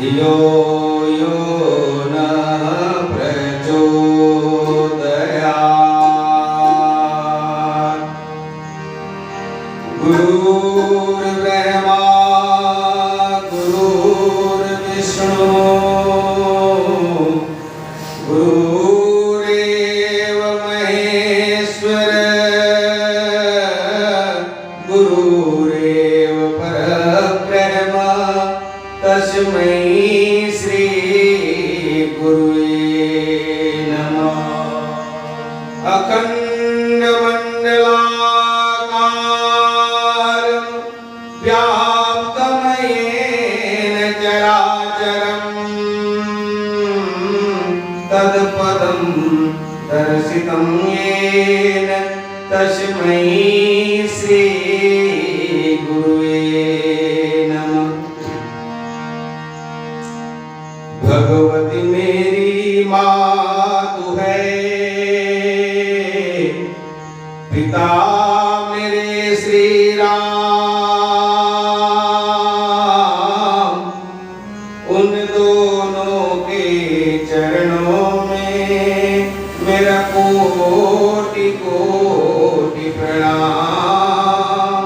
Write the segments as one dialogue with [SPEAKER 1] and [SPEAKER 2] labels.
[SPEAKER 1] धियो यो नः प्रचोदयात्। गुरुर्ब्रह्मा गुरुर्विष्णु गुरुरेव महेश्वर गुरुरेव परब्रह्म तस्मै श्री गुरुवे नमः। अखंड मंडलाकारं व्याप्तमयेन चराचरं तत्पदं दर्शितं येन तस्मै श्री गुरुवे नमः। भगवती मेरी मातु है, पिता मेरे श्री राम, उन दोनों के चरणों में मेरा कोटि कोटि प्रणाम,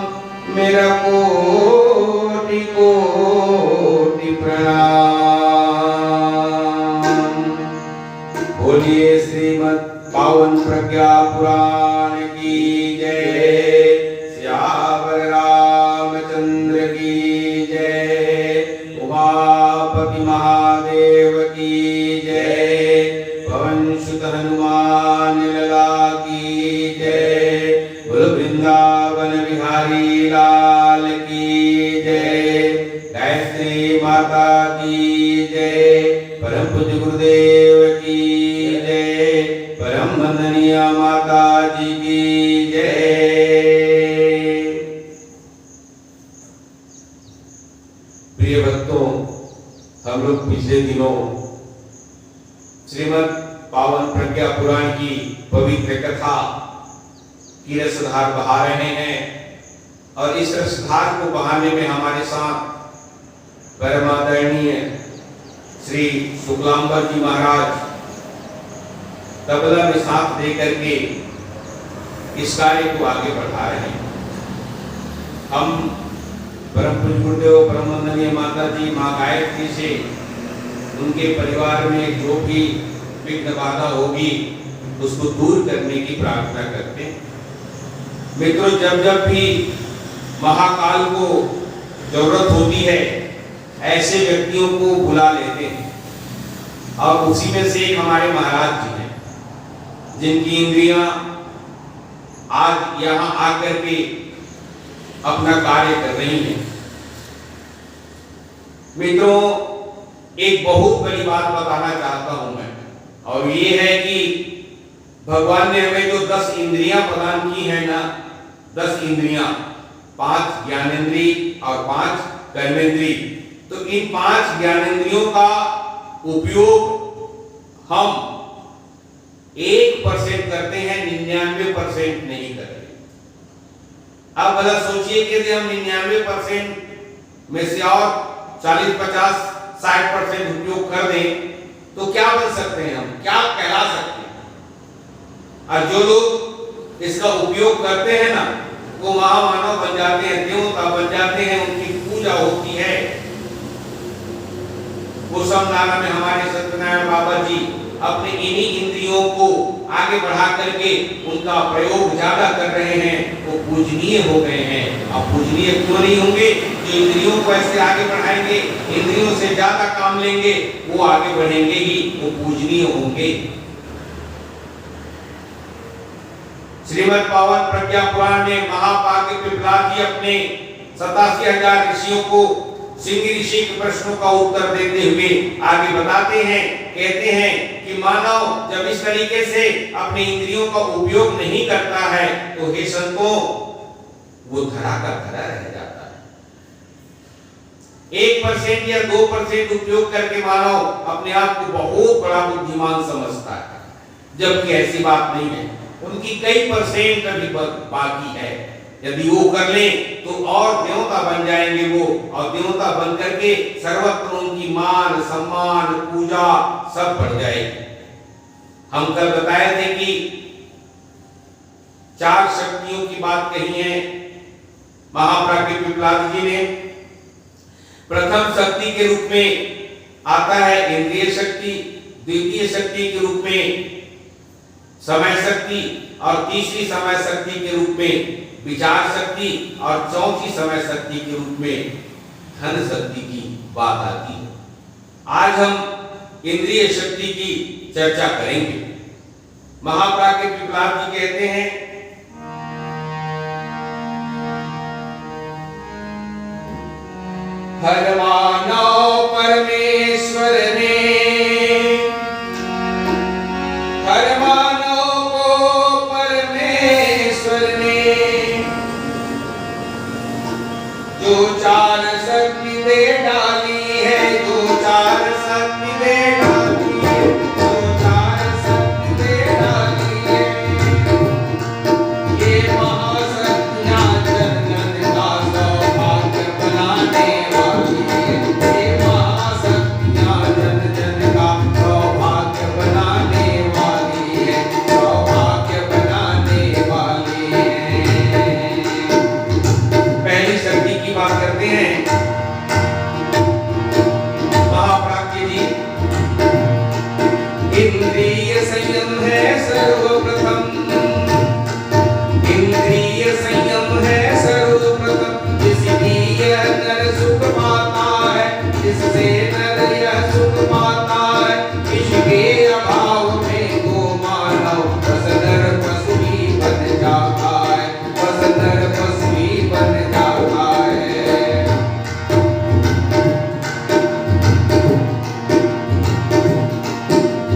[SPEAKER 1] मेरा कोटि कोटि प्रणाम। बोलिए श्रीमद् पावन प्रज्ञा पुराण की जय, सियावर रामचंद्र की जय, उमापति महादेव की जय, पवन सुत हनुमान लला की जय, बोल वृंदावन बिहारी लाल की जय, गायत्री माता की जय, परम पूज्य गुरुदेव की जय, परम वंदनीय माता जी की जय। प्रिय भक्तों, हम लोग पिछले दिनों श्रीमद् पावन प्रज्ञा पुराण की पवित्र कथा की रसधार बहा रहे हैं और इस रसधार को बहाने में हमारे साथ परमादरणीय श्री शुक्लांबर जी महाराज तबला में साथ देकर के इस कार्य को आगे बढ़ा रहे हैं। हम परम पूज्य गुरुदेव परम वंदनीय माता जी माँ गायत्री से उनके परिवार में जो भी विघ्न बाधा होगी उसको दूर करने की प्रार्थना करते हैं। मित्रों, जब जब भी महाकाल को जरूरत होती है ऐसे व्यक्तियों को बुला लेते हैं और उसी में से एक हमारे महाराज जी हैं जिनकी इंद्रियां आज यहां आकर के अपना कार्य कर रही हैं। मित्रों, एक बहुत बड़ी बात बताना चाहता हूं मैं, और ये है कि भगवान ने हमें जो 10 इंद्रियां प्रदान की है ना, 10 इंद्रियां, 5 ज्ञानेंद्रिय और 5 कर्मेंद्रिय, तो इन 5 ज्ञानेंद्रियों का उपयोग हम 1% करते हैं, 99% नहीं करते। अब भला सोचिए कि यदि हम 99% में से और 40, 50, 60% उपयोग कर दें तो क्या बन सकते हैं, हम क्या कहला सकते हैं। और जो लोग इसका उपयोग करते हैं ना, वो महामानव बन जाते हैं, देवता बन जाते हैं, उनकी पूजा होती है। कुसुम नाला में हमारे सत्यनारायण बाबा जी अपने इन्हीं इंद्रियों को आगे बढ़ा करके उनका प्रयोग ज्यादा कर रहे हैं, वो पूजनीय हो गए हैं। अब पूजनीय क्यों नहीं होंगे? जो इंद्रियों को ऐसे आगे बढ़ाएंगे, इंद्रियों से ज्यादा काम लेंगे, वो आगे बढ़ेंगे ही, वो पूजनीय होंगे। श्रीमद् पावन प्रज्ञा पुराण में महाभाग्य पिपलाद जी अपने 87,000 ऋषियों को सिंह ऋषि के प्रश्नों का उत्तर देते हुए आगे बताते हैं, कहते हैं कि मानव जब इस तरीके से अपने इंद्रियों का उपयोग नहीं करता है तो हे संतों, वो धरा का धरा रह जाता है। 1% या 2% उपयोग करके मानव अपने आप को बहुत बड़ा बुद्धिमान समझता है, जबकि ऐसी बात नहीं है। उनकी कई % अभी बाकी है। यदि वो कर लें तो और देवता बन जाएंगे वो, और देवता बन करके सर्वत्र उनकी मान सम्मान पूजा सब बढ़ जाएगी। हम कल बताए थे कि 4 शक्तियों की बात कही है महाप्राकृत पिपलाद जी ने। प्रथम शक्ति के रूप में आता है इंद्रिय शक्ति, द्वितीय शक्ति के रूप में समय शक्ति, और तीसरी समय शक्ति के रूप में विचार शक्ति, और चौथी समय शक्ति के रूप में धन शक्ति की बात आती है। आज हम इंद्रिय शक्ति की चर्चा करेंगे। महाप्राकृत पिपलाद जी कहते हैं, हर मानव परमेश्वर ने हर मानव को परमेश्वर ने जो 4 शक्ति दे डाली है, जो 4 शक्ति दे डाली है, जो 4 शक्ति दे डाली है, ये महाशक्तियां जन जन का सौभाग्य बनाने वाली है। ये महाशक्तियां जन जन का सौभाग्य बनाने वाली है, सौभाग्य बनाने वाली है। पहली शक्ति की बात करते हैं महाप्राज्ञ जी। इंद्रिय संयम है सर्वप्रथम, इंद्रिय संयम है सर्वप्रथम, जिसकी यह नर सुख पाता है, जिससे नर यह सुख पाता है, इसके अभाव में को मानव बस नर पशु ही बन जाता है, बस नर पशु ही बन जाता है।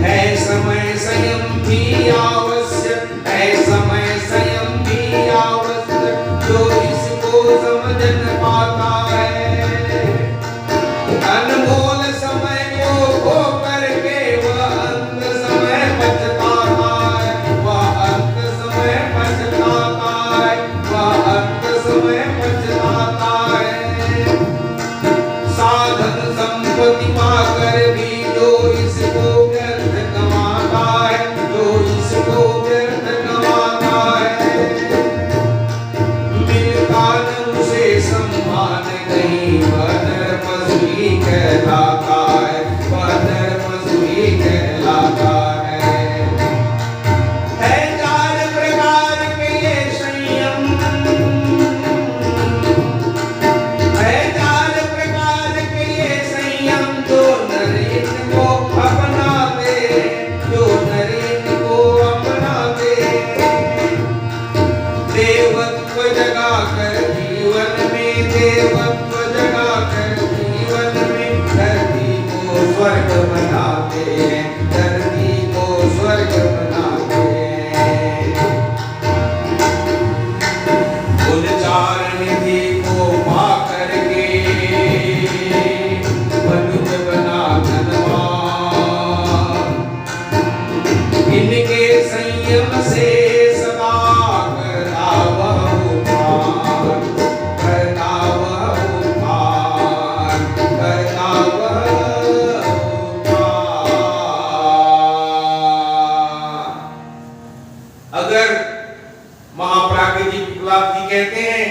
[SPEAKER 1] है समय संयम भी आवश्यक, है समय संयम भी आवश्यक, जो इसको समझ न पाता है। अनमोल समय को खो करके वह अंत समय पछताता है, वह अंत समय पछताता है, वह अंत समय पछताता है। साधन संपत्ति पाकर भी जो इसको व्यर्थ गंवाता है, जो इसको व्यर्थ गंवाता है, मिलता न उसे सम्मान नहीं, वह नर पशु ही कहलाता है, वह नर पशु ही कहलाता है। है 4 प्रकार के ये संयम, है 4 प्रकार के ये संयम, जो नर इनको अपनाते, जो नर इनको अपनाते। देवत्व जगा कर जीवन में, देवत्व जगा कर जीवन में, धरती को स्वर्ग बनाते हैं, धरती को स्वर्ग बनाते हैं। उन 4 निधि को पा करके मनुष्य बना धनवान, इनके संयम से सदा करता वह उपकार, करता वह उपकार, करता वह उपकार। अगर महाप्राज्ञ जी पिपलाद जी कहते हैं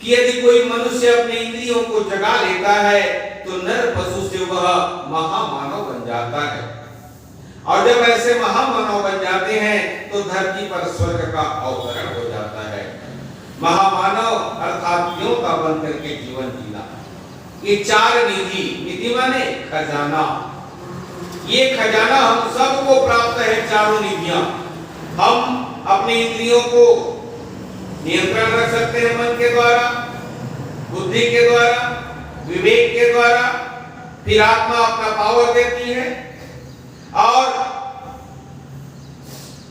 [SPEAKER 1] कि यदि कोई मनुष्य अपने इंद्रियों को जगा लेता है तो नर पशु से वह महामानव बन जाता है, और जब ऐसे महामानव बन जाते हैं तो धरती पर स्वर्ग का अवतरण हो जाता है। महामानव अर्थात देवता बन करके जीवन जीना। ये 4 निधि, निधि माने खजाना, ये खजाना हम सबको प्राप्त है। 4 निधियां हम अपने इंद्रियों को नियंत्रण रख सकते हैं, मन के द्वारा, बुद्धि के द्वारा, विवेक के द्वारा, फिर आत्मा अपना पावर देती है, और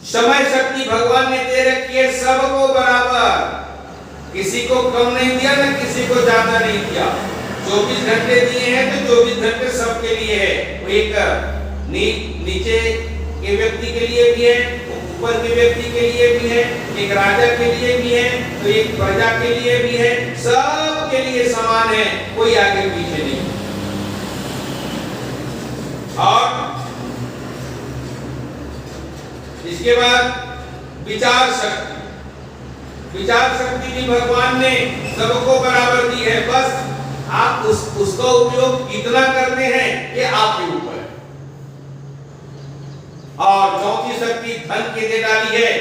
[SPEAKER 1] समय शक्ति भगवान ने दे रखी है सबको बराबर, किसी को कम नहीं दिया ना किसी को ज्यादा नहीं दिया। 24 घंटे दिए हैं तो 24 घंटे सबके लिए है। वो एक नीचे के व्यक्ति के लिए भी है, ऊपर के व्यक्ति के लिए भी है, एक राजा के लिए भी है, तो एक प्रजा के लिए भी है, सब के लिए समान है, कोई आगे पीछे नहीं। और इसके बाद विचार शक्ति। विचार शक्ति भी भगवान ने सबको बराबर दी है, बस आप उसका उपयोग कितना करते हैं ये आपके ऊपर है। और चौथी शक्ति धन के दे डाली है,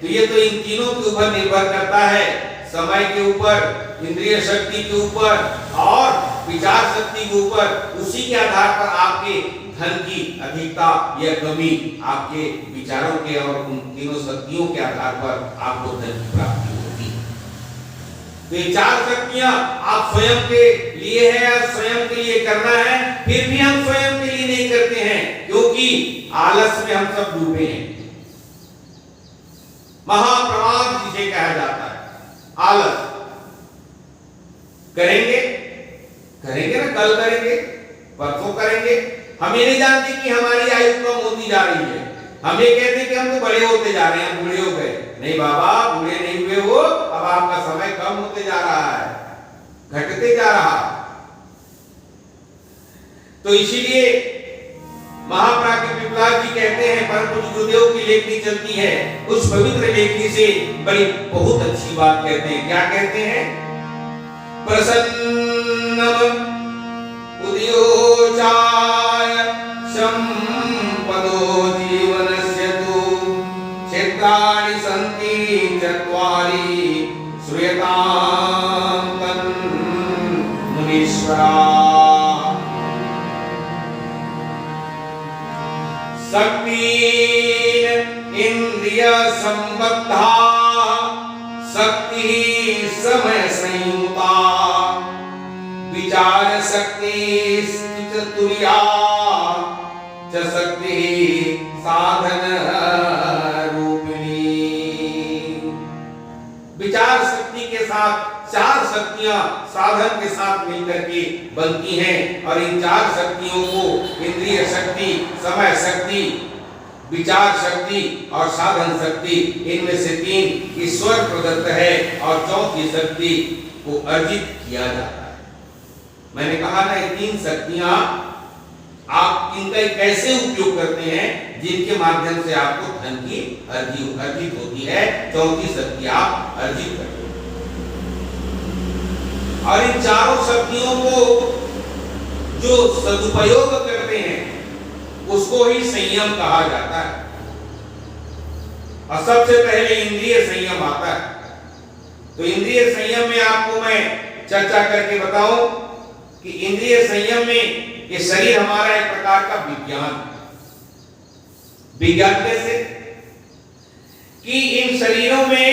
[SPEAKER 1] तो ये तो इन तीनों के ऊपर निर्भर करता है, समय के ऊपर, इंद्रिय शक्ति के ऊपर और विचार शक्ति के ऊपर। उसी के आधार पर आपके धन की अधिकता या कमी आपके विचारों के और उन तीनों शक्तियों के आधार पर आपको धन की प्राप्ति होगी। तो ये चार शक्तियां आप स्वयं के लिए है या स्वयं के लिए करना है, फिर भी हम स्वयं के लिए नहीं करते हैं, क्योंकि आलस में हम सब डूबे हैं। महाप्रमाद जिसे कहा जाता है, आलस। करेंगे ना, कल करेंगे, परसों करेंगे। हम ये नहीं जानते कि हमारी आयु कम होती जा रही है। हम ये कहते हैं कि हम तो बड़े होते जा रहे हैं, बूढ़े हो गए। नहीं बाबा, बूढ़े नहीं हुए हो, अब आपका समय कम होते जा रहा है, घटते जा रहा। तो इसीलिए महाप्राज्ञ पिपलाद जी कहते हैं, परम पूज्य गुरुदेव की लेखनी चलती है, उस पवित्र लेखनी से बड़ी बहुत अच्छी बात कहते हैं। क्या कहते हैं? प्रसन्नम उद्योचाय संपदो जीवनस्य तु क्षेत्राणि सन्ति चत्वारि श्रूयतां मुनीश्वरा। शक्ति इंद्रिय संबद्धा, शक्ति समय संयुक्ता, विचार शक्ति तुर्या च शक्ति साधन रूपिणी। विचार शक्ति के साथ चार शक्तियां साधन के साथ मिलकर के बनती हैं, और इन चार शक्तियों को इंद्रिय शक्ति, समय शक्ति, विचार शक्ति और साधन शक्ति, इनमें से तीन ईश्वर प्रदत्त है और चौथी शक्ति को अर्जित किया जाता है। मैंने कहा ना, ये तीन शक्तियां आप इनका कैसे उपयोग करते हैं, जिनके माध्यम से आपको धन की अर्जित होती है, चौथी शक्ति आप अर्जित करते हैं। और इन चारों शक्तियों को जो सदुपयोग करते हैं उसको ही संयम कहा जाता है। और सबसे पहले इंद्रिय संयम आता है। तो इंद्रिय संयम में आपको मैं चर्चा करके बताऊं कि इंद्रिय संयम में ये शरीर हमारा एक प्रकार का विज्ञान कैसे कि इन शरीरों में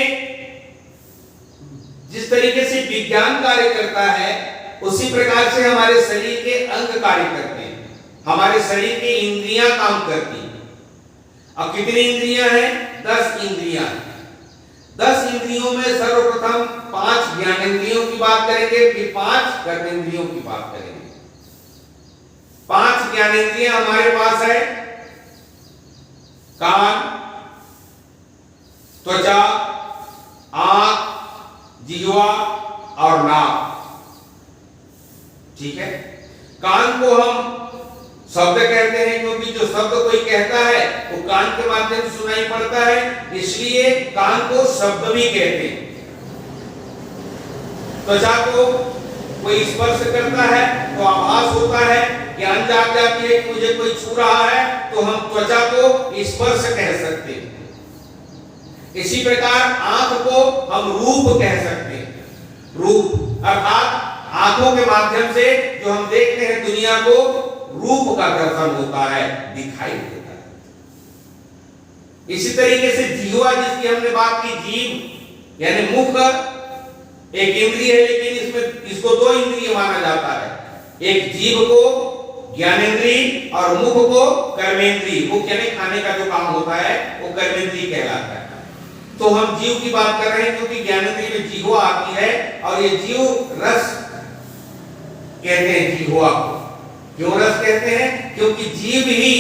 [SPEAKER 1] जिस तरीके से विज्ञान कार्य करता है, उसी प्रकार से हमारे शरीर के अंग कार्य करते हैं, हमारे शरीर की इंद्रियां काम करती हैं। अब कितनी इंद्रियां हैं? 10 इंद्रियां हैं। 10 इंद्रियों में सर्वप्रथम 5 ज्ञानेंद्रियों की बात करेंगे, फिर 5 कर्मेंद्रियों की बात करेंगे। 5 ज्ञानेंद्रियां हमारे पास है, कान, त्वचा, आंख, जिह्वा और नाक। ठीक है। कान को हम शब्द कहते हैं, क्योंकि जो शब्द कोई कहता है वो कान के माध्यम से सुनाई पड़ता है, इसलिए कान को शब्द भी कहते हैं। त्वचा को कोई स्पर्श करता है तो आभास होता है, ज्ञान जाग जाती है कि मुझे कोई छू रहा है, तो हम त्वचा को स्पर्श कह सकते हैं। इसी प्रकार आंख को हम रूप कह सकते हैं। रूप अर्थात आंखों के माध्यम से जो हम देखते हैं दुनिया को, रूप का दर्शन होता है, दिखाई देता है। इसी तरीके से जिह्वा, जिसकी हमने बात की, जीभ यानी मुख एक इंद्रिय है, लेकिन इसको 2 इंद्रिय माना जाता है। एक जीभ को ज्ञानेंद्रिय और मुख को कर्मेंद्रिय। मुख यानी खाने का जो काम होता है वो कर्मेंद्रिय कहलाता है। तो हम जीव की बात कर रहे हैं, क्योंकि ज्ञानेंद्रिय में जिह्वा आती है, और ये जीव रस कहते हैं जिह्वा को। क्यों रस कहते हैं? क्योंकि जीव ही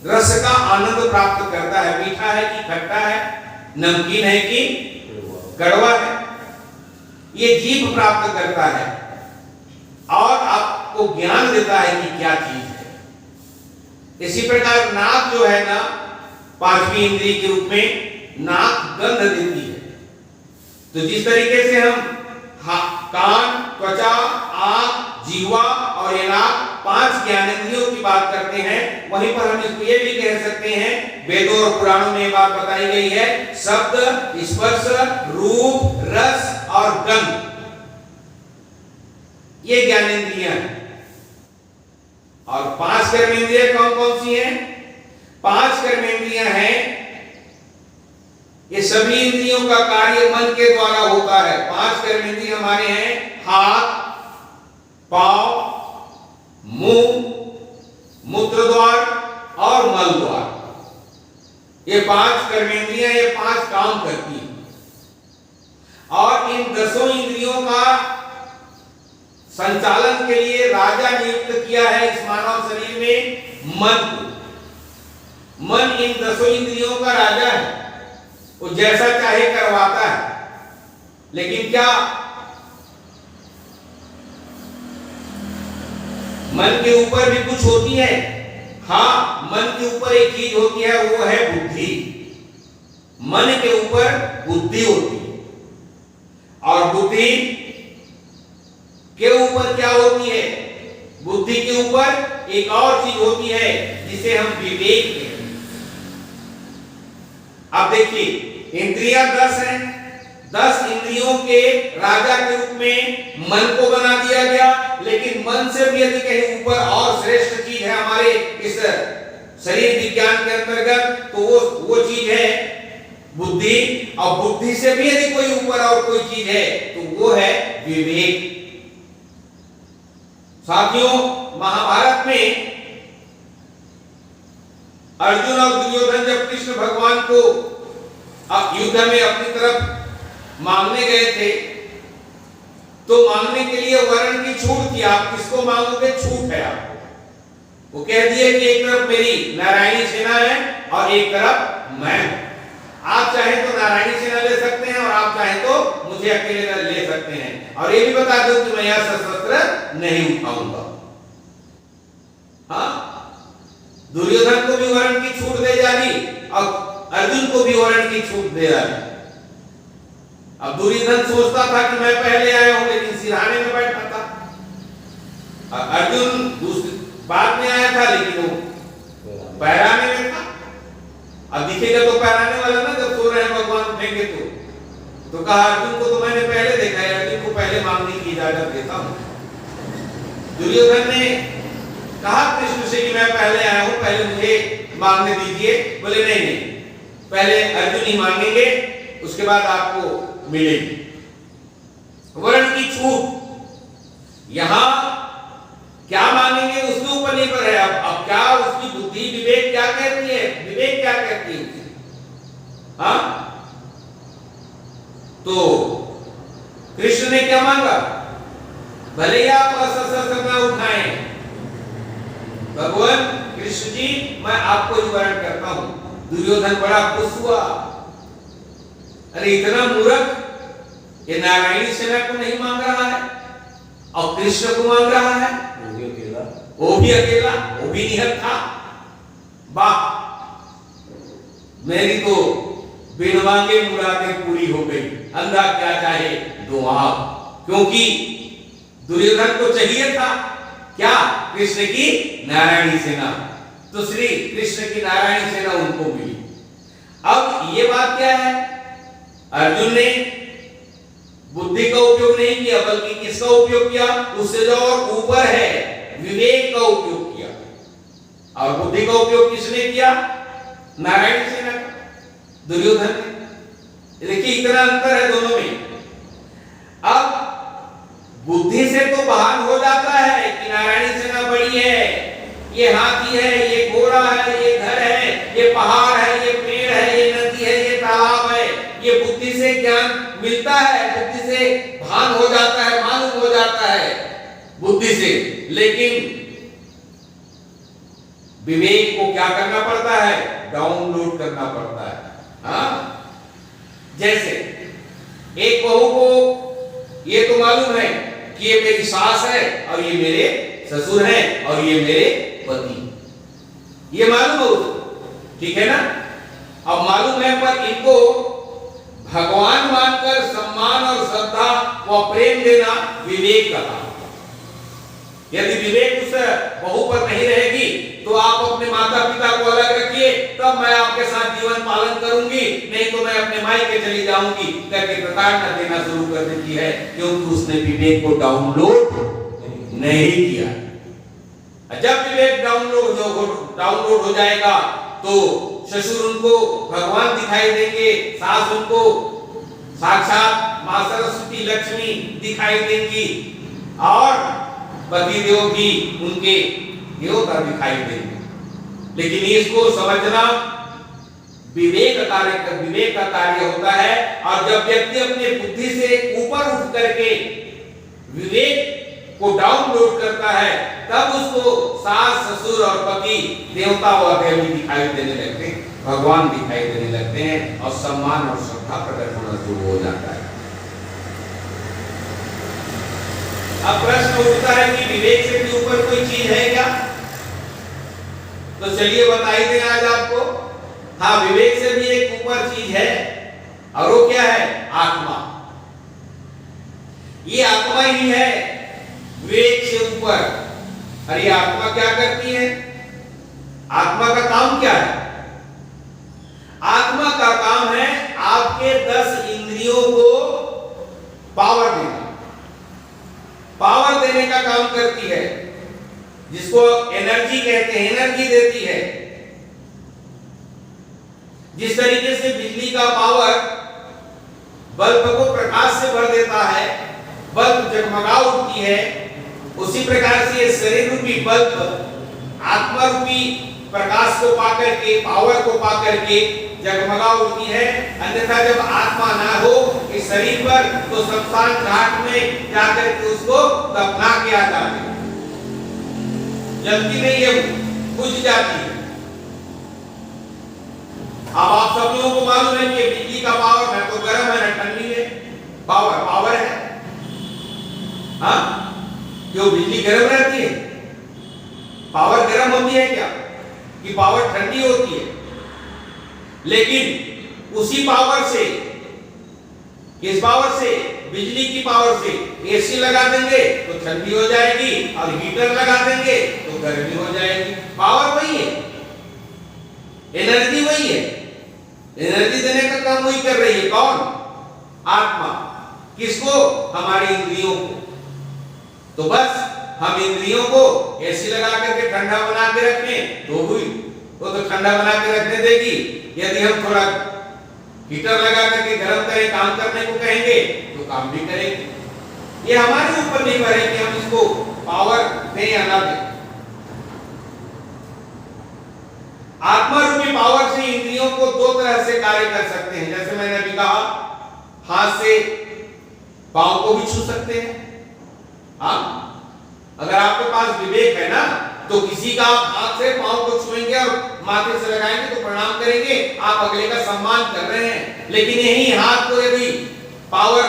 [SPEAKER 1] रस का आनंद प्राप्त करता है। मीठा है कि खट्टा है, नमकीन है कि कड़वा है, ये जीभ प्राप्त करता है और आपको ज्ञान देता है कि क्या चीज है। इसी प्रकार नाक जो है ना, पांचवी इंद्रिय के रूप में नाक गंध देती है। तो जिस तरीके से हम कान, त्वचा, आंख, जीवा और ये नाक, 5 ज्ञानेंद्रियों की बात करते हैं, वहीं पर हम इसको ये भी कह सकते हैं, वेदों और पुराणों में ये बात बताई गई है, शब्द, स्पर्श, रूप, रस और गंध, ये ज्ञानेंद्रियां हैं। और 5 कर्मेंद्रियां कौन कौन सी हैं? 5 कर्मेंद्रियां हैं, ये सभी इंद्रियों का कार्य मन के द्वारा होता है। 5 कर्मेंद्रिय हमारे हैं, हाथ, पांव, मुंह, मूत्र द्वार और मल द्वार। ये 5 कर्मेंद्रियां, ये 5 काम करती हैं। और इन 10 इंद्रियों का संचालन के लिए राजा नियुक्त किया है इस मानव शरीर में मन को। मन इन 10 इंद्रियों का राजा है, वो जैसा चाहे करवाता है। लेकिन क्या मन के ऊपर भी कुछ होती है? हाँ, मन के ऊपर एक चीज होती है, वो है बुद्धि। मन के ऊपर बुद्धि होती है। और बुद्धि के ऊपर क्या होती है? बुद्धि के ऊपर एक और चीज होती है जिसे हम विवेक कहते हैं। अब देखिए, इंद्रियां 10 हैं, 10 इंद्रियों के राजा के रूप में मन को बना दिया गया। लेकिन मन से भी यदि कहीं ऊपर और श्रेष्ठ चीज है हमारे इस शरीर विज्ञान के अंतर्गत, तो वो चीज है बुद्धि। और बुद्धि से भी यदि कोई ऊपर और कोई चीज है तो वो है विवेक। साथियों, महाभारत में अर्जुन और दुर्योधन जब कृष्ण भगवान को युद्ध में अपनी तरफ मांगने गए थे, तो मांगने के लिए वर्ण की छूट थी। आप किसको मांगोगे? छूट है आपको। वो कह दिए कि एक तरफ मेरी नारायणी सेना है और एक तरफ मैं। आप चाहे तो नारायणी सेना ले सकते हैं और आप चाहे तो मुझे अकेले ले सकते हैं। और ये भी बता दो कि मैं यह शस्त्र नहीं उठाऊंगा। हाँ, दुर्योधन को भी वर्ण की छूट दे डाली और अर्जुन को भी वर्ण की छूट दे डाली। अब दुर्योधन सोचता था कि मैं पहले आया हूं, लेकिन सिरहाने में बैठा था। अर्जुन बाद में आया था, लेकिन वो पैराने में था। अब दिखेगा तो पैराने वाला ना, जब सो रहे हैं भगवान उठेंगे तो कहा अर्जुन को तो मैंने पहले देखा है, अर्जुन को पहले मांगने की इजाजत देता हूं। दुर्योधन ने कहा कृष्ण से कि मैं पहले आया हूं, पहले मुझे मांगने दीजिए। बोले नहीं नहीं, पहले अर्जुन ही मांगेंगे, उसके बाद आपको मिलेगी। वर्ण की छूट। यहां क्या मांगेंगे उसके ऊपर निर्भर है। अब क्या उसकी बुद्धि, विवेक क्या कहती है? विवेक क्या कहती है? हाँ, तो कृष्ण ने क्या मांगा? भले ही आप अस्त्र न उठाएं, भगवान कृष्ण जी मैं आपको ही वरण करता हूं। दुर्योधन बड़ा खुश हुआ। अरे इतना मूर्ख, ये नारायणी सेना को नहीं मांग रहा है और कृष्ण को मांग रहा है। वो भी अकेला, वो भी निहत था। वाह, मेरी तो बिन मांगे मुरादें पूरी हो गई। अंधा क्या चाहे दो आप। क्योंकि दुर्योधन को चाहिए था क्या? कृष्ण की नारायणी सेना। तो श्री कृष्ण की नारायणी सेना उनको मिली। अब ये बात क्या है? अर्जुन ने बुद्धि का उपयोग नहीं किया, बल्कि किसका उपयोग किया? उससे जो और ऊपर है, विवेक का उपयोग किया। और बुद्धि का उपयोग किसने किया? नारायण सेना का, दुर्योधन ने। देखिए इतना अंतर है दोनों में। अब बुद्धि से तो भान हो जाता है कि नारायणी सेना बड़ी है, ये हाथी है, ये घोड़ा है, ये घर है, ये पहाड़ है, ये पेड़ है, ये नदी है, ये तालाब है। ये बुद्धि से ज्ञान मिलता है, बुद्धि से भान हो जाता है, मालूम हो जाता है बुद्धि से। लेकिन विवेक को क्या करना पड़ता है? डाउनलोड करना पड़ता है। हाँ, जैसे एक बहू को ये तो मालूम है कि ये मेरी सास है और ये मेरे ससुर हैं और ये मेरे पति, ये मालूम है उसको, ठीक है ना? अब मालूम है, पर इनको भगवान मानकर सम्मान और श्रद्धा व प्रेम देना विवेक का काम। यदि विवेक उस बहू पर नहीं रहेगी तो आप अपने माता पिता को अलग रखिए, तब मैं आपके साथ जीवन पालन करूंगी, नहीं तो मैं अपने मायके चली जाऊंगी करके प्रताड़ना देना शुरू कर देती है, क्योंकि उसने विवेक को डाउनलोड नहीं किया। जब विवेक डाउनलोड हो जाएगा तो ससुर उनको भगवान दिखाई देंगे, सास उनको साक्षात मां सरस्वती लक्ष्मी दिखाई देंगी और पति देव भी उनके देवता दिखाई देंगे। लेकिन इसको समझना विवेक का कार्य होता है। और जब व्यक्ति अपने बुद्धि से ऊपर उठ करके विवेक को डाउनलोड करता है, तब उसको सास ससुर और पति देवता व देवी दिखाई देने लगते हैं, भगवान दिखाई देने लगते हैं और सम्मान और श्रद्धा प्रकट होना शुरू हो जाता है। अब प्रश्न उठता है कि विवेक से भी ऊपर कोई चीज है क्या? तो चलिए बताई दें आज आपको। हाँ, विवेक से भी एक ऊपर चीज है, और वो क्या है? आत्मा। ये आत्मा ही है विवेक से ऊपर। अरे आत्मा क्या करती है? आत्मा का काम क्या है? आत्मा का काम है आपके 10 इंद्रियों को पावर देना। पावर देने का काम करती है, जिसको एनर्जी कहते हैं, एनर्जी देती है। जिस तरीके से बिजली का पावर बल्ब को प्रकाश से भर देता है, बल्ब जगमगा उठती है, उसी प्रकार से ये शरीर रूपी बल्ब आत्मा रूपी प्रकाश को पाकर के, पावर को पाकर के जगमगा उठती है। अन्यथा जब आत्मा ना हो इस शरीर पर तो शमशान घाट में जाकर के उसको दफना के आ जाते, जलती नहीं है, बुझ जाती है। अब आप सब लोगों को मालूम है कि बिजली का पावर ना तो गर्म है ना ठंडी है, पावर है। हाँ, क्यों बिजली गर्म रहती है? पावर गर्म होती है क्या? कि पावर ठंडी होती है? लेकिन उसी पावर से, किस पावर से? बिजली की पावर से एसी लगा देंगे तो ठंडी हो जाएगी, और हीटर लगा देंगे तो गर्मी हो जाएगी। पावर वही है, एनर्जी वही है, एनर्जी देने का काम वही कर रही है। कौन? आत्मा। किसको? हमारी इंद्रियों को। तो बस हम इंद्रियों को एसी लगा करके ठंडा बना के रखें तो हुई, वो तो ठंडा बना के रखने देगी। यदि हम थोड़ा हीटर लगा करके गर्म करें, काम करने को कहेंगे तो काम भी करेंगे। ये हमारे ऊपर निर्भर है कि हम इसको पावर दें या ना दें। आत्मा रूपी पावर से इंद्रियों को 2 तरह से कार्य कर सकते हैं। जैसे मैंने अभी कहा, हाथ से पांव को भी छू सकते हैं। हाँ, अगर आपके पास विवेक है ना, तो किसी का आप हाथ से पांव को छुएंगे और माथे से लगाएंगे तो प्रणाम करेंगे, आप अगले का सम्मान कर रहे हैं। लेकिन यही हाथ को यदि पावर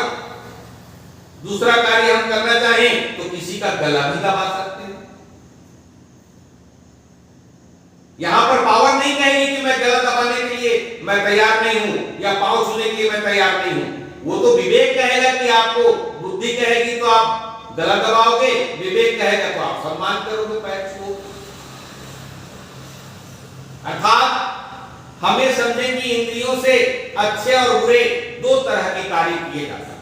[SPEAKER 1] दूसरा कार्य हम करना चाहें तो किसी का गला भी दबा सकते हैं। यहां पर पावर नहीं कहेगी कि मैं गला दबाने के लिए मैं तैयार नहीं हूं या पांव छूने के लिए मैं तैयार नहीं हूं। वो तो विवेक कहेगा कि आपको, बुद्धि कहेगी तो आप गला दबाओगे, विवेक कहेगा तो आप सम्मान करोगे, पैर छूओगे। अर्थात हमें समझें कि इंद्रियों से अच्छे और बुरे 2 तरह के कार्य किए जा सकते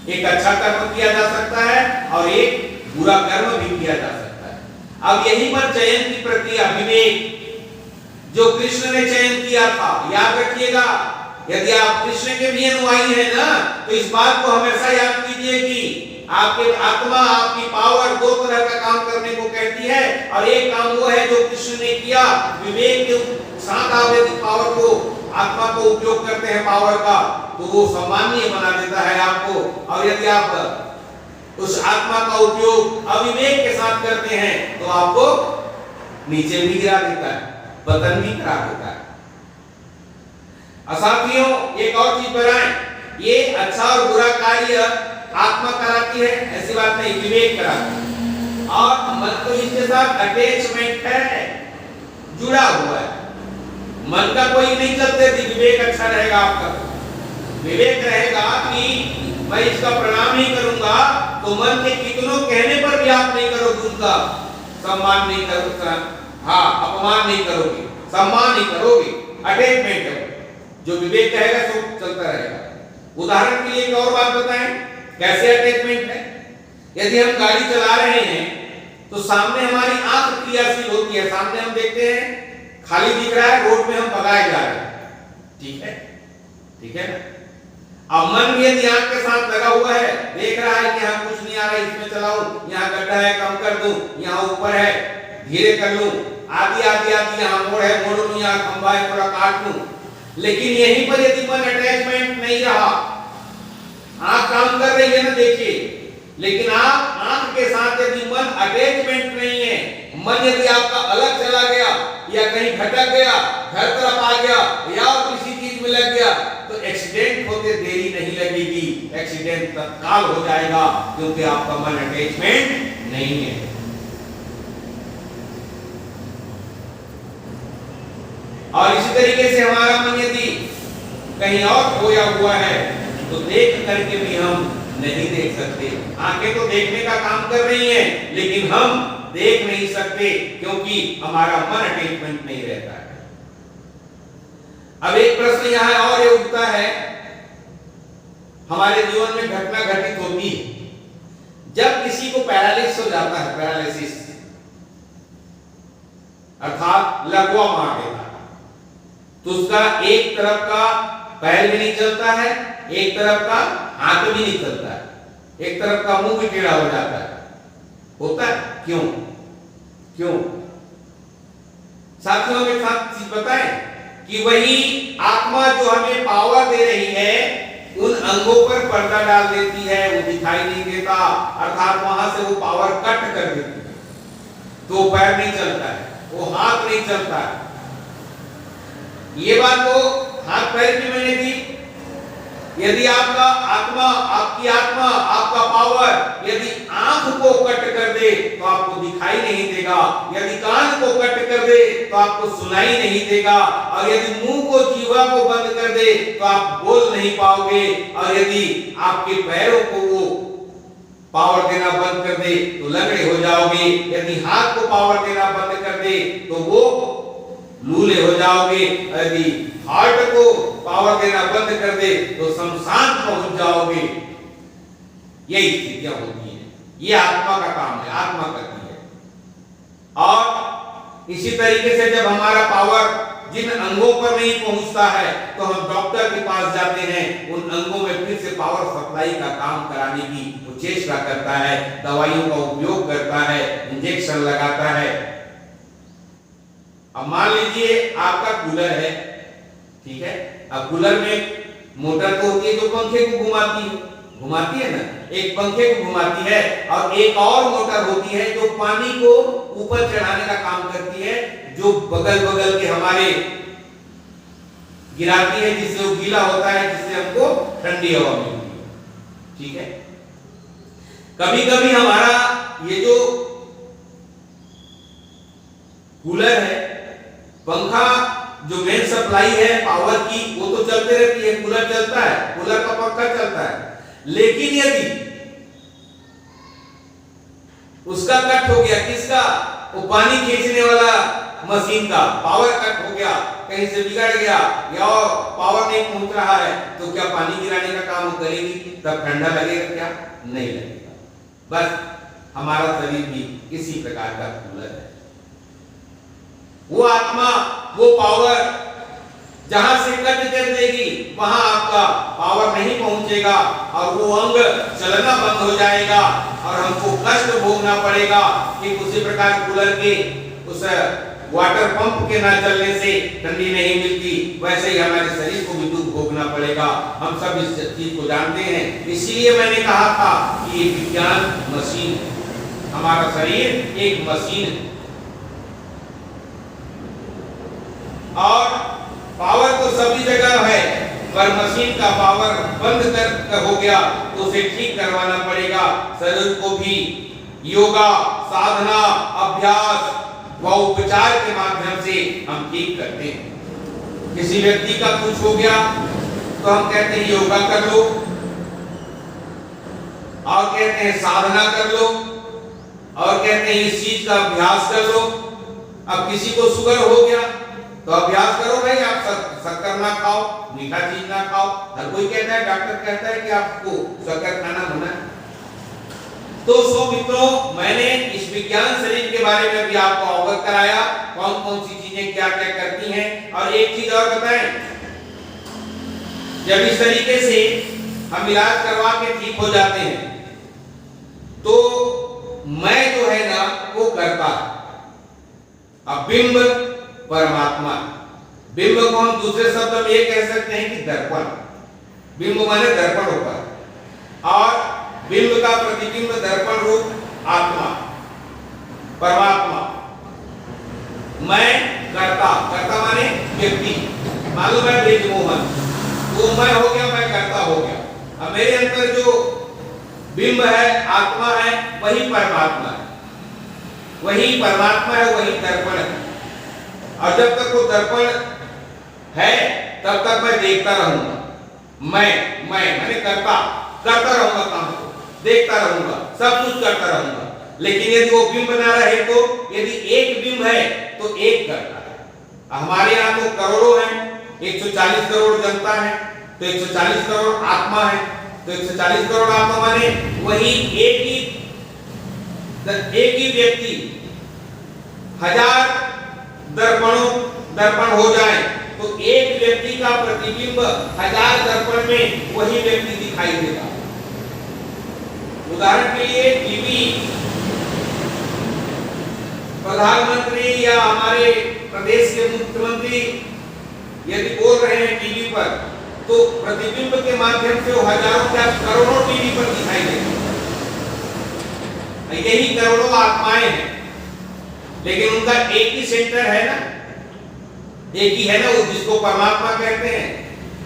[SPEAKER 1] हैं। एक अच्छा कर्म किया जा सकता है और एक बुरा कर्म भी किया जा सकता है। अब यहीं पर चयन की प्रक्रिया, विवेक जो कृष्ण ने चयन किया था, याद रखिएगा। यदि आप कृष्ण के भी अनुयायी हैं ना, तो इस बात को हमेशा याद कीजिए कि आपके आत्मा, आपकी पावर 2 तरह का काम करने को कहती है। और एक काम वो है जो कृष्ण ने किया, विवेक के साथ आप यदि पावर को, आत्मा को उपयोग करते हैं पावर का, तो वो सम्मानीय बना देता है आपको। और यदि आप उस आत्मा का उपयोग अविवेक के साथ करते हैं तो आपको नीचे भी गिरा देता है, पतन भी करा देता है। साथियों, एक और चीज बनाएं, ये अच्छा और बुरा कार्य आत्मा कराती है, ऐसी बात नहीं, विवेक कराती है। और मन तो इसके साथ अटैचमेंट है, जुड़ा हुआ है। मन का कोई नहीं चलते थी, विवेक अच्छा रहेगा आपका। विवेक रहेगा कि मैं इसका प्रणाम ही करूंगा, तो मन के कितनों कहने पर भी आप नहीं करोगे, उनका सम्मान नहीं करोगे, हाँ अपमान नहीं करोगे, सम्मान नहीं करोगे। अटैचमेंट है, जो विवेक कहेगा सो चलता रहेगा। उदाहरण के लिए एक और बात बताएं, कैसे अटैचमेंट है। यदि हम गाड़ी चला रहे हैं तो सामने हमारी आंख क्रियाशील होती है, सामने हम देखते हैं खाली दिख रहा है, रोड में हम भगाए जा रहे हैं, ठीक है, ठीक है ना। अब मन भी यदि आंख के साथ लगा हुआ है, देख रहा है कि यहाँ कुछ नहीं आ रहा है, इसमें चलाऊं, यहाँ गड्ढा है कम कर दूं, यहाँ ऊपर है धीरे कर लूं, आदि आदि आदि, यहाँ मोड़ है मोड़ लूं, यहाँ खंभा है थोड़ा काट लूं। लेकिन यहीं पर यदि मन अटैचमेंट नहीं रहा, आंख काम कर रही है ना, देखिए, लेकिन आप आंख के साथ यदि मन अटैचमेंट नहीं है, मन यदि आपका अलग चला गया या कहीं भटक गया, घर तरफ आ गया या और किसी चीज में लग गया, तो एक्सीडेंट होते देरी नहीं लगेगी, एक्सीडेंट तत्काल हो जाएगा, क्योंकि आपका मन अटैचमेंट नहीं है। और इसी तरीके से हमारा मन यदि कहीं और खोया हुआ है तो देख करके भी हम नहीं देख सकते। आंखें तो देखने का काम कर रही हैं, लेकिन हम देख नहीं सकते क्योंकि हमारा मन अटैचमेंट नहीं रहता है। अब एक प्रश्न यहां और ये उठता है, हमारे जीवन में घटना घटित होती है, जब किसी को पैरालिसिस हो जाता है, पैरालिसिस अर्थात लकवा मार देता है, तो उसका एक तरफ का पैर भी नहीं चलता है, एक तरफ का हाथ भी नहीं चलता है, एक तरफ का मुंह भी टेढ़ा हो जाता है, होता है क्यों? क्यों? साथियों के साथ चीज बताएं कि वही आत्मा जो हमें पावर दे रही है, उन अंगों पर पर्दा डाल देती है, वो दिखाई नहीं देता, अर्थात वहां से वो पावर कट कर देती है, तो पैर नहीं चलता है, वो हाथ नहीं चलता है। ये बात तो हाथ पैर की मैंने दी। यदि आपका आत्मा, आपकी आत्मा, आपका पावर यदि आंख को कट कर दे तो आपको दिखाई नहीं देगा, यदि कान को कट कर दे तो आपको सुनाई नहीं देगा, और यदि मुंह को, जीवा को बंद कर दे तो आप बोल नहीं पाओगे, और यदि आपके पैरों को वो पावर देना बंद कर दे तो लंगड़े हो जाओगे, यदि हाथ को पावर देना बंद कर दे तो वो लूले हो जाओगे, यदि हार्ट को पावर देना बंद कर दे तो शमशान पहुंच जाओगे। यही स्थितियां होती हैं, ये आत्मा का काम है, आत्मा करती है। और इसी तरीके से जब हमारा पावर जिन अंगों पर नहीं पहुंचता है तो हम डॉक्टर के पास जाते हैं, उन अंगों में फिर से पावर सप्लाई का काम कराने की वो चेष्टा करता है, दवाइयों का उपयोग करता है, इंजेक्शन लगाता है। अब मान लीजिए आपका कूलर है, ठीक है, अब कूलर में मोटर तो होती है जो पंखे को घुमाती है ना, एक पंखे को घुमाती है, और एक और मोटर होती है जो पानी को ऊपर चढ़ाने का काम करती है, जो बगल बगल के हमारे गिराती है, जिससे वो गीला होता है, जिससे हमको ठंडी हवा मिलती है, ठीक है। कभी कभी हमारा ये जो कूलर है, पंखा जो मेन सप्लाई है पावर की, वो तो चलते रहती है, कूलर चलता है, कूलर का पंखा चलता है, लेकिन यदि उसका कट हो गया, किसका? वो पानी खींचने वाला मशीन का पावर कट हो गया, कहीं से बिगड़ गया या पावर नहीं पहुंच रहा है, तो क्या पानी गिराने का काम करेगी? तब ठंडा लगेगा क्या? नहीं लगेगा। बस हमारा शरीर भी इसी प्रकार का कूलर है। वो आत्मा, वो पावर जहां से कट कर देगी वहां आपका पावर नहीं पहुंचेगा, और वो अंग चलना बंद हो जाएगा और हमको कष्ट भोगना पड़ेगा। कि उसी प्रकार कूलर के उस वाटर पंप के ना चलने से ठंडी नहीं मिलती, वैसे ही हमारे शरीर को भी दुख भोगना पड़ेगा। हम सब इस चीज को जानते हैं, इसलिए मैंने कहा था कि ये विज्ञान मशीन है, हमारा शरीर एक मशीन है। पर मशीन का पावर बंद कर हो गया तो उसे ठीक करवाना पड़ेगा। शरीर को भी योगा, साधना, अभ्यास व उपचार के माध्यम से हम ठीक करते हैं। किसी व्यक्ति का कुछ हो गया तो हम कहते हैं योगा कर लो, और कहते हैं साधना कर लो, और कहते हैं इस चीज का अभ्यास कर लो। अब किसी को शुगर हो गया तो अभ्यास करो भाई, आप शक्कर ना खाओ, मीठा चीज ना खाओ। हर कोई कहता है, डॉक्टर कहता है कि आपको शक्कर खाना मना है। तो सो मित्रों, मैंने इस विज्ञान शरीर के बारे में भी आपको अवगत कराया, कौन कौन सी चीजें क्या क्या करती हैं। और एक चीज और बताएं, जब इस तरीके से हम इलाज करवा के ठीक हो जाते हैं तो मैं जो है ना वो करता। अब बिंब परमात्मा, बिंब को हम दूसरे शब्द में ये कह सकते हैं कि दर्पण। बिंब माने दर्पण होता है, और बिंब का प्रतिबिंब दर्पण रूप आत्मा परमात्मा। मैं करता, करता माने व्यक्ति। मान लो मैं ब्रिजमोहन, वो मैं हो गया, मैं करता हो गया। अब मेरे अंदर जो बिंब है, आत्मा है, वही परमात्मा है, वही परमात्मा है, वही दर्पण है। और जब तक वो दर्पण है तब तक मैं देखता रहूंगा। मैं मैंने करता रहूंगा, काम को देखता रहूंगा, सब कुछ करता रहूंगा। लेकिन यदि वो बिंब ना रहे तो, यदि एक बिंब है तो एक करता है। हमारे यहाँ तो करोड़ों हैं, 140 करोड़ जनता है, तो 140 करोड़ आत्मा है। तो 140 करोड़ आत्मा माने वही एक ही व्यक्ति 1000 दर्पण हो जाए तो एक व्यक्ति का प्रतिबिंब 1000 दर्पण में वही व्यक्ति दिखाई देगा। उदाहरण के लिए टीवी, प्रधानमंत्री या हमारे प्रदेश के मुख्यमंत्री यदि बोल रहे हैं टीवी पर, तो प्रतिबिंब के माध्यम से वो हजारों क्या करोड़ों टीवी पर दिखाई देगा। यही करोड़ों आत्माएं हैं, लेकिन उनका एक ही सेंटर है ना, एक ही है ना, वो जिसको परमात्मा कहते हैं,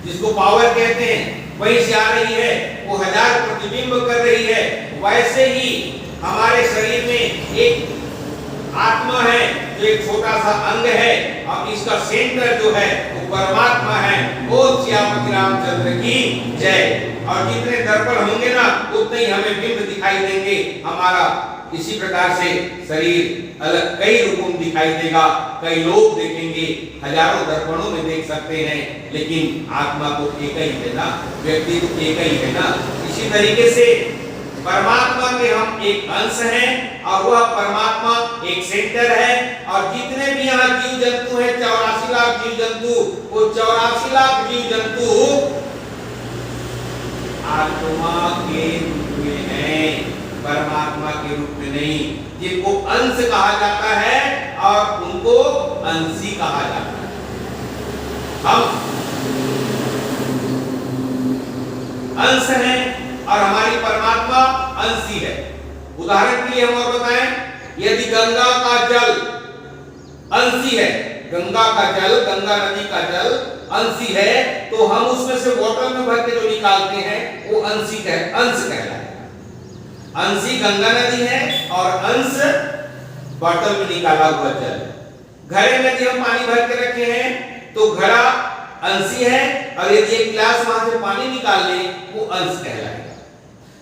[SPEAKER 1] जिसको पावर कहते हैं, वहीं से आ रही है, वो 1000 प्रतिबिंब कर रही है। वैसे ही हमारे शरीर में एक आत्मा है जो एक छोटा सा अंग है, और इसका सेंटर जो है वो परमात्मा है। बोल श्यामति रामचंद्र की जय। और जितने दर्पण होंगे ना उतने ही हमें बिंब दिखाई देंगे हमारा। इसी प्रकार से शरीर अलग कई रूपों में दिखाई देगा, कई लोग देखेंगे, हजारों दर्पणों में देख सकते हैं, लेकिन आत्मा तो एक ही है ना, व्यक्ति तो एक ही है ना। इसी तरीके से परमात्मा के हम एक अंश हैं, और वह परमात्मा एक सेंटर है। और जितने भी यहाँ जीव जंतु हैं, 84 लाख जीव जंतु, वो 84 लाख जीव जंतु आत्मा के रूप में हैं, परमात्मा के रूप में नहीं। जिनको अंश कहा जाता है और उनको अंशी कहा जाता है। हम अंश हैं और हमारी परमात्मा अंशी है। उदाहरण के लिए हम और बताएं, यदि गंगा का जल अंशी है, गंगा का जल, गंगा नदी का जल अंशी है, तो हम उसमें से बोतल में भर के जो निकालते हैं वो अंश कहलाएगा। अंशी गंगा नदी है और अंश बोतल में निकाला हुआ जल। घड़े में यदि हम पानी भर के रखे हैं तो घड़ा अंशी है, और यदि एक गिलास वहां से पानी निकाल ले वो अंश कहलाएगा।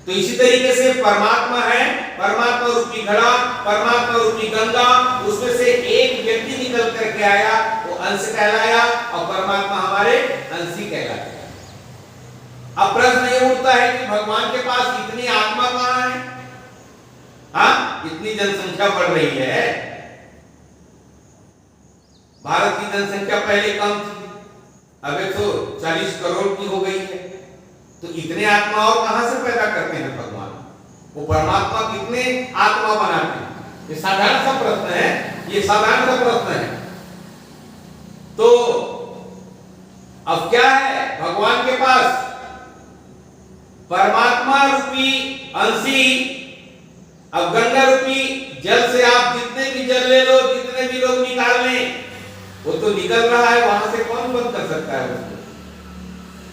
[SPEAKER 1] तो इसी तरीके से परमात्मा है, परमात्मा रूपी घड़ा, परमात्मा रूपी गंगा, उसमें से एक व्यक्ति निकल करके आया, वो अंश कहलाया, और परमात्मा हमारे अंशी कहलाया। अब प्रश्न ये उठता है कि भगवान के पास इतनी आत्मा कहां है? हाँ, इतनी जनसंख्या बढ़ रही है, भारत की जनसंख्या पहले कम थी, अब 140 करोड़ की हो गई है। तो इतने आत्मा और कहां से पैदा करते हैं भगवान? वो परमात्मा कितने आत्मा बनाते हैं? ये साधारण सा प्रश्न है, ये साधारण सा प्रश्न है। तो अब क्या है भगवान के पास? परमात्मा रूपी अंशी। अब गंगा रूपी जल से आप जितने भी जल ले लो, जितने भी लोग निकाल लें, वो तो निकल रहा है, वहां से कौन बंद कर सकता है उसको?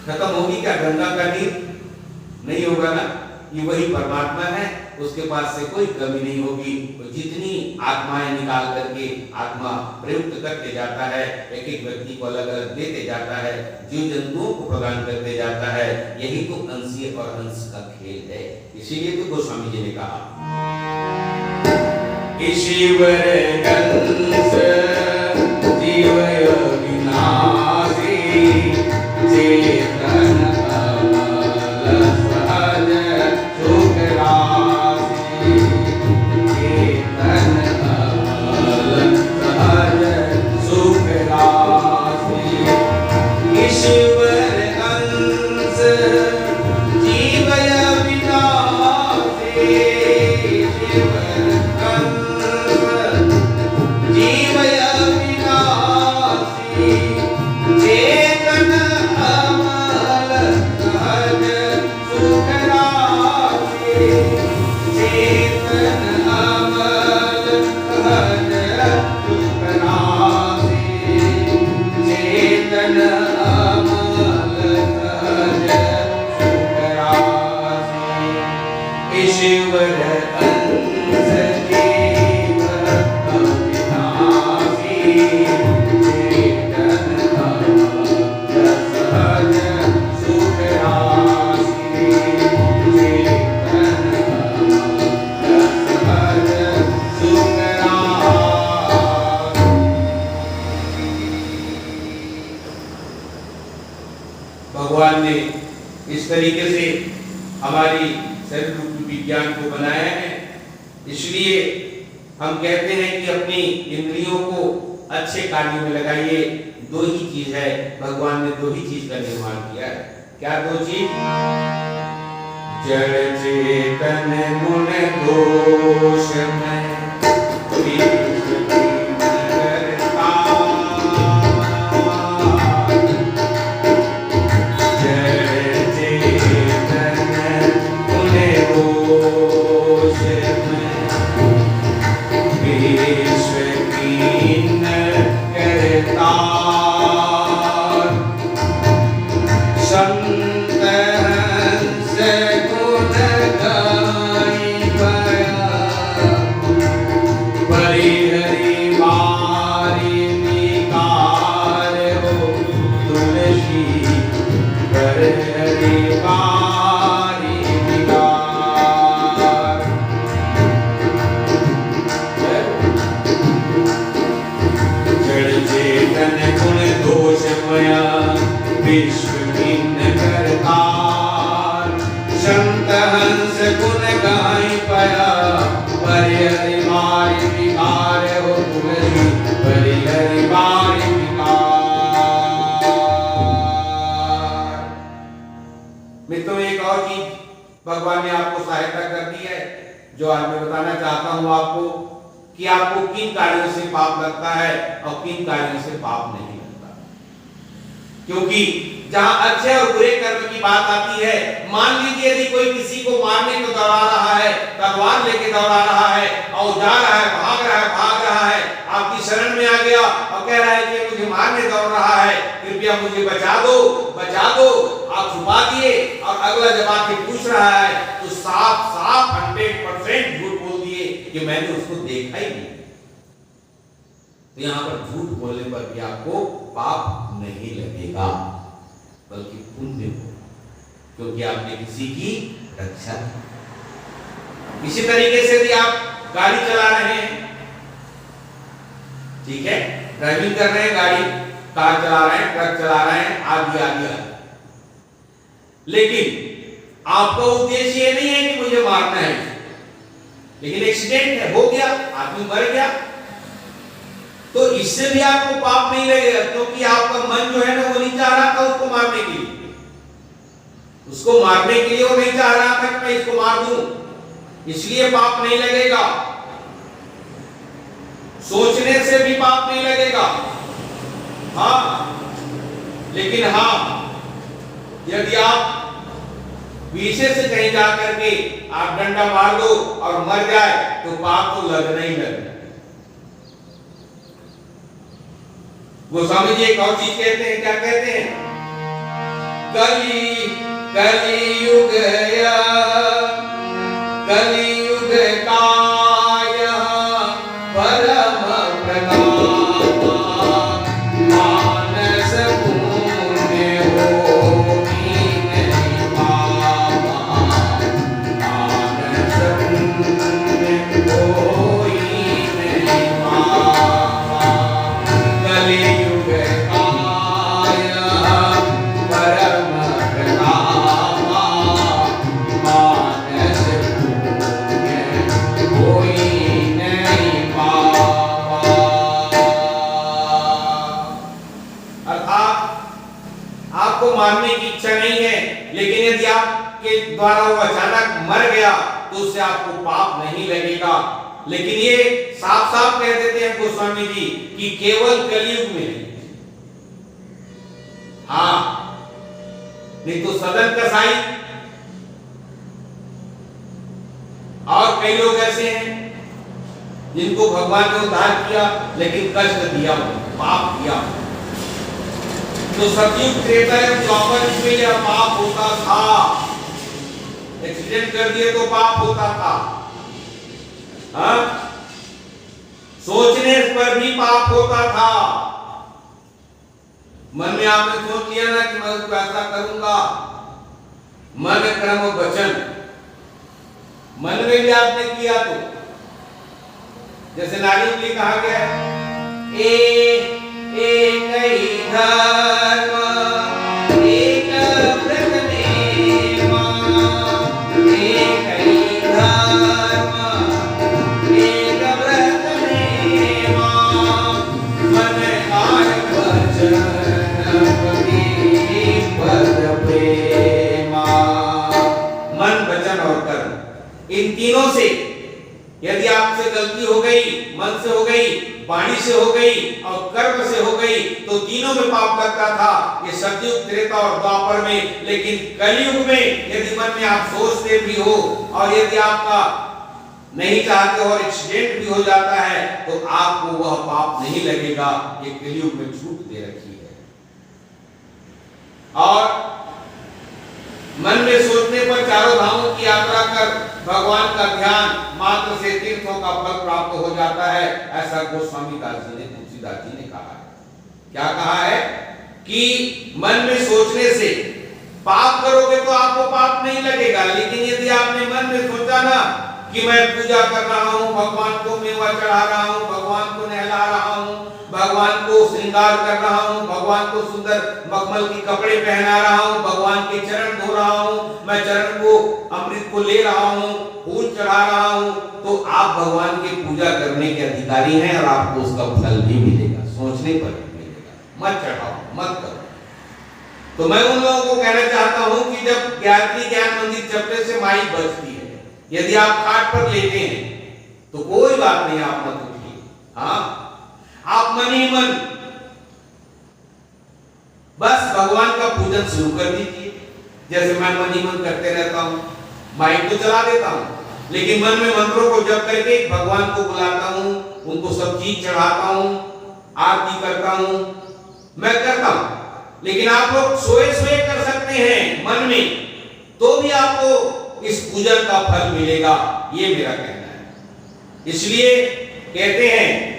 [SPEAKER 1] खत्म होगी क्या गंगा का नीर? नहीं होगा ना। ये वही परमात्मा है, उसके पास से कोई कमी नहीं होगी। तो जितनी आत्माएं निकाल करके आत्मा प्रयुक्त करते जाता है, एक एक व्यक्ति को अलग अलग देते जाता है, जीव जंतुओं को प्रदान करते जाता है। यही तो अंशीय और अंश का खेल है। इसीलिए तो गोस्वामी जी ने कहा ईश्वर कंस जीवय विनाशी चेतन अमल सहज सुख राशि चेतन अमल सहज सुख राशि ईश्वर अंश जीवय विनाशी ईश्वर अंश जीवय विनाशी चेतन अमल सहज सुख राशि चेतन अमल सहज सुख राशि चेतन अमल सहज सुख राशि ईश्वर अंश जीव अविनाशी चेतन अमल सहज सुख राशि चेतन अमल सहज सुख राशि। भगवान ने इस तरीके से हमारी शरीर रूपी विज्ञान को बनाया है। इसलिए हम कहते हैं कि अपनी इंद्रियों को अच्छे कार्यों में लगाइए। दो ही चीज है, भगवान ने दो ही चीज का निर्माण किया है। क्या दो चीज? जड़ चेतन गुण दोष में विश्व भिन्न करतार संत हंस गुण गाई पया परिहरि मारि विकार हो तुलसी परिहरि मारि विकार। मित्रों, एक और चीज भगवान ने आपको सहायता कर दी है जो आज मैं बताना चाहता हूं आपको कि आपको किन कार्यों से पाप लगता है और किन कार्यों से पाप नहीं। क्योंकि जहां अच्छे और बुरे कर्म की बात आती है, मान लीजिए यदि कोई किसी को मारने को दौड़ा रहा है, तलवार लेके दौड़ा रहा है और जा रहा है, भाग रहा है, आपकी शरण में आ गया और कह रहा है कि मुझे मारने दौड़ रहा है, कृपया मुझे बचा दो। आप छुपा दिए और अगला जब आके पूछ रहा है तो साफ 100% झूठ बोल दिए कि मैंने उसको देखा ही नहीं। तो यहां पर झूठ बोलने पर भी आपको पाप नहीं लगेगा बल्कि पुण्य होगा, क्योंकि आपने किसी की रक्षा की। इसी तरीके से यदि आप गाड़ी चला रहे हैं, ठीक है, ड्राइविंग कर रहे हैं, गाड़ी कार चला रहे हैं, ट्रक चला रहे हैं, आदि, लेकिन आपका उद्देश्य ये नहीं है कि मुझे मारना है, लेकिन एक्सीडेंट है, हो गया, आदमी मर गया, तो इससे भी आपको पाप नहीं लगेगा, क्योंकि आपका मन जो है ना वो नहीं चाह रहा था उसको मारने के लिए। वो नहीं चाह रहा था कि मैं इसको मार दूं, इसलिए पाप नहीं लगेगा। सोचने से भी पाप नहीं लगेगा। लेकिन यदि आप पीछे से कहीं जा करके आप डंडा मार दो और मर जाए तो पाप तो लगना ही लगना। गोस्वामी जी एक और चीज कहते हैं, क्या कहते हैं? कली कलियुग कलियुग काय परम प्रताप मानस पुण्य होई नहीं पावा मानस पुण्य होई नहीं पावा कलियुग काय परम प्रताप मानस पुण्य होई नहीं पावा। अर्थात आपको मारने की इच्छा नहीं है, लेकिन यदि आपके द्वारा वो अचानक मर गया तो उससे आपको पाप नहीं लगेगा। लेकिन ये साफ साफ कह देते हैं गोस्वामी जी कि केवल कलयुग में, हाँ, नहीं तो सदन कसाई और कई लोग ऐसे हैं जिनको भगवान ने उद्धार किया लेकिन कष्ट दिया, पाप किया। तो सतयुग त्रेता द्वापर में यह पाप होता था, एक्सीडेंट कर दिए तो पाप होता था, हाँ? सोचने पर भी पाप होता था। मन में आपने सोच लिया ना कि मैं उसको ऐसा करूंगा, मन कर्म वचन, मन में भी आपने किया तो जैसे नारियों के लिए कहा गया है एक ही धर्म एक व्रत नेमा, एक ही धर्म एक व्रत नेमा, मन काय वचन पद प्रेमा। मन वचन और कर्म, इन तीनों से यदि आपसे गलती हो गई, मन से हो गई, वाणी से हो गई और कर्म से हो गई, तो तीनों में पाप लगता था। ये सतयुग त्रेता और द्वापर में। लेकिन कलयुग में यदि मन में आप सोचते भी हो और यदि आपका नहीं चाहते हो और एक्सीडेंट भी हो जाता है तो आपको वह पाप नहीं लगेगा। ये कलयुग में छूट दे रखी है। और मन में सोचने पर चारों धामों की यात्रा कर भगवान का ध्यान मात्र से तीर्थों का फल प्राप्त हो जाता है, ऐसा गोस्वामी दास जी ने, तुलसीदास जी ने कहा है। क्या कहा है कि मन में सोचने से पाप करोगे तो आपको पाप नहीं लगेगा, लेकिन यदि आपने मन में सोचा ना कि मैं पूजा कर रहा हूँ, भगवान को मेवा चढ़ा रहा हूँ, भगवान को नहला रहा हूँ, भगवान को श्रृंगार कर रहा हूँ, भगवान को सुंदर मखमल के कपड़े पहना रहा हूँ, भगवान के चरण धो रहा हूँ, मैं चरण को अमृत को ले रहा हूँ, फूल चढ़ा रहा हूँ, तो आप भगवान की पूजा करने के अधिकारी हैं और आपको उसका फल भी मिलेगा, सोचने पर भी मिलेगा। मत चढ़ाओ, मत करो। तो मैं उन लोगों को कहना चाहता हूँ कि जब गायत्री ज्ञान मंदिर चपले से माई बजती है, यदि आप खाट पर लेटे हैं तो कोई बात नहीं, आप मत उठिए। हाँ, आप मन ही मन बस भगवान का पूजन शुरू कर दीजिए। जैसे मैं मन ही मन करते रहता हूँ, माइक तो चला देता हूँ, लेकिन मन में मंत्रों को जप करके भगवान को बुलाता हूँ, उनको सब चीज चढ़ाता हूँ, आरती करता हूँ, मैं करता हूँ। लेकिन आप लोग सोए सोए कर सकते हैं मन में, तो भी आपको इस पूजन का फल मिलेगा, ये मेरा कहना है। इसलिए कहते हैं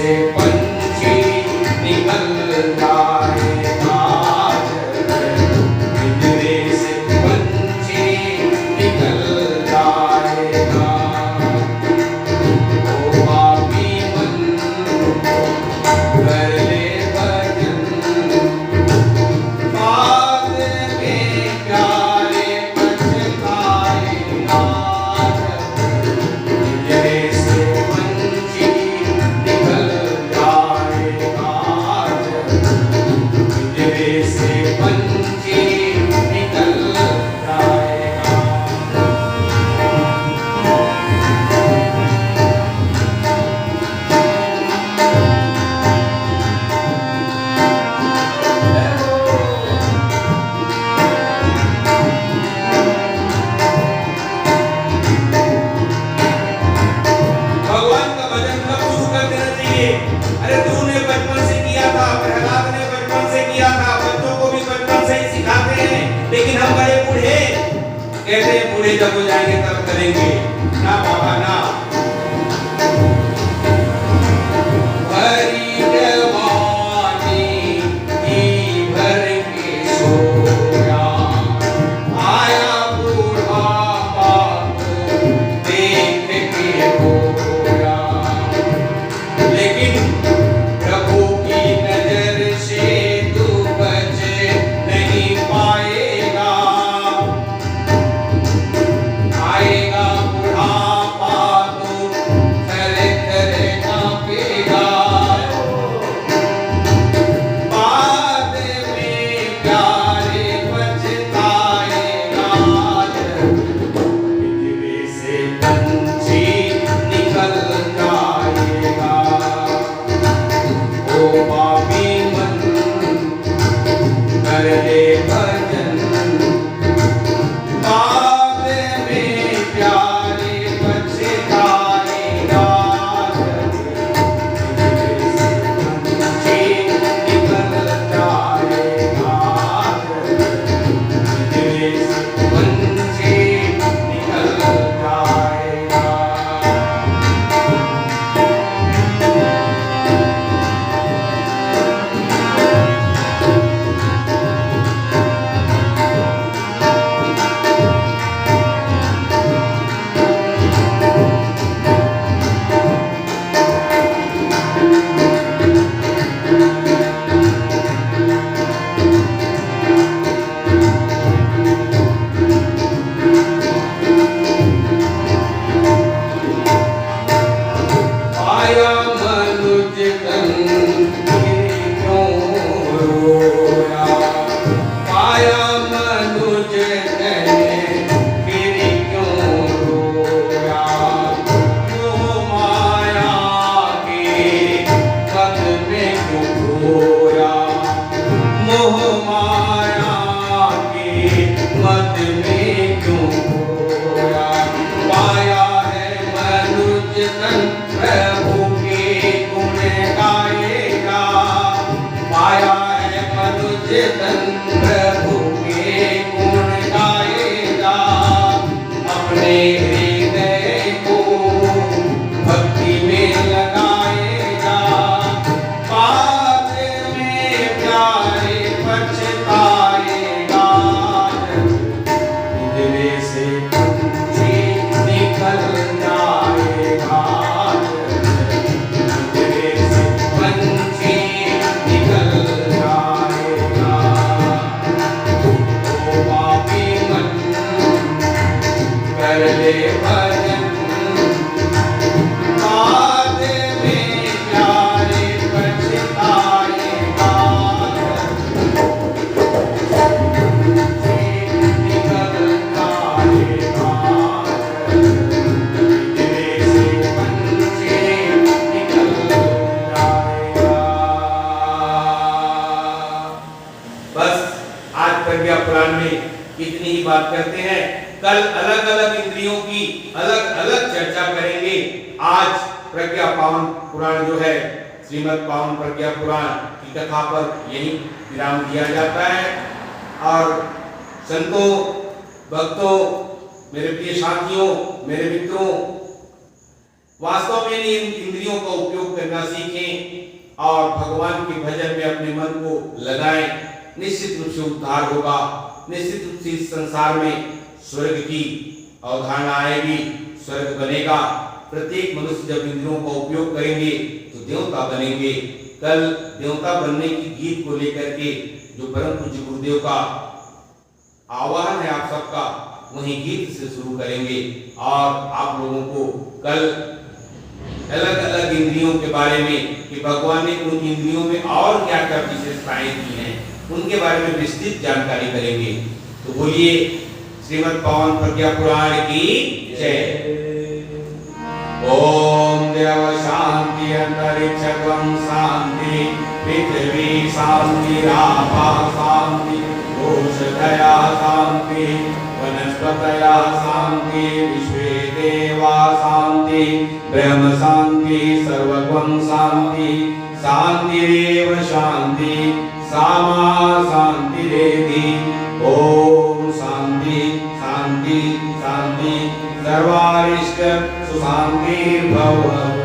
[SPEAKER 1] से पंछी निकल जाएगा, पिंजरे से पंछी निकल जाएगा। ओ पापी मन कर ले भजन, बाद में प्यारे पछताएगा। पिंजरे से पंछी निकल जाएगा, पिंजरे से पंछी निकल जाएगा। भगवान का भजन कब शुरू कर देना चाहिए? अरे तूने बचपन से किया था, प्रहलाद ने बचपन से किया था, बच्चों को भी बचपन से ही सिखाते हैं। लेकिन हम बड़े बूढ़े कहते हैं बूढ़े जब हो जाएंगे तब करेंगे। ना बाबा ना। भरी जवानी की भर के सोया, आया बुढ़ापा को देख के रोया। लेकिन प्रभु की नजर से तू बच नहीं पाएगा, आएगा बुढ़ापा तो थर-थर कांपेगा। बाद में प्यारे पछताएगा, पिंजरे से पंछी निकल जाएगा। ओ पापी मन कर ले भजन, बाद में प्यारे पछताएगा। पिंजरे से पंछी निकल जाएगा, पिंजरे से पंछी निकल जाएगा। आया मनुज तन फिर क्यों रोया, आया मनुज तन फिर क्यों रोया। मोह माया के पद में क्यों खोया, मोह माया के मद में क्यों खोया। पाया है मनुज तन प्रभु के गुण गाएगा, पाया है मनुज तन प्रभु के गुण गाएगा। अपने हृदय को भक्ति में लगाएगा, बाद में प्यारे पछताएगा। पिंजरे से पंछी निकल जाएगा, पिंजरे से पंछी निकल जाएगा। ओ पापी मन कर ले भजन, बाद में प्यारे पछताएगा। निकल जाएगा, पिंजरे से पंछी निकल जाएगा। बस आज प्रज्ञा पुराण में इतनी ही बात करते हैं। कल अलग अलग इंद्रियों की अलग अलग चर्चा करेंगे। आज प्रज्ञा पावन पुराण जो है, श्रीमद् पावन प्रज्ञा पुराण की कथा पर यही विराम दिया जाता है। और संतों, भक्तों, मेरे प्रिय साथियों, मेरे मित्रों, वास्तव में इन इंद्रियों का उपयोग करना सीखें और भगवान के भजन में अपने मन को लगाएं। निश्चित रूप से उद्धार होगा, निश्चित रूप से इस संसार में स्वर्ग की अवधारणा आएगी, स्वर्ग बनेगा। प्रत्येक मनुष्य जब इंद्रियों का उपयोग करेंगे तो देवता बनेंगे। कल देवता बनने की गीत को लेकर के जो परम पूज्य गुरुदेव का आह्वान है आप सबका, वही गीत से शुरू करेंगे और आप लोगों को कल अलग अलग इंद्रियों के बारे में कि भगवान ने उन इंद्रियों में और क्या क्या विशेषताएं की हैं उनके बारे में विस्तृत जानकारी करेंगे। तो बोलिए श्रीमद् पवन प्रज्ञा पुराण की जय। ओम देव शांति अंतरिक्षं शांति पृथ्वी शांति आपा शांति ओषधया शांति वनस्पतया शांति विश्वे देवा शांति ब्रह्म शांति सर्वगं शांति शांतिरेव शांति सामा शांतिरेधि। ओम शांति शांति शांति सर्वारिष्ट सुशांतिर्भव।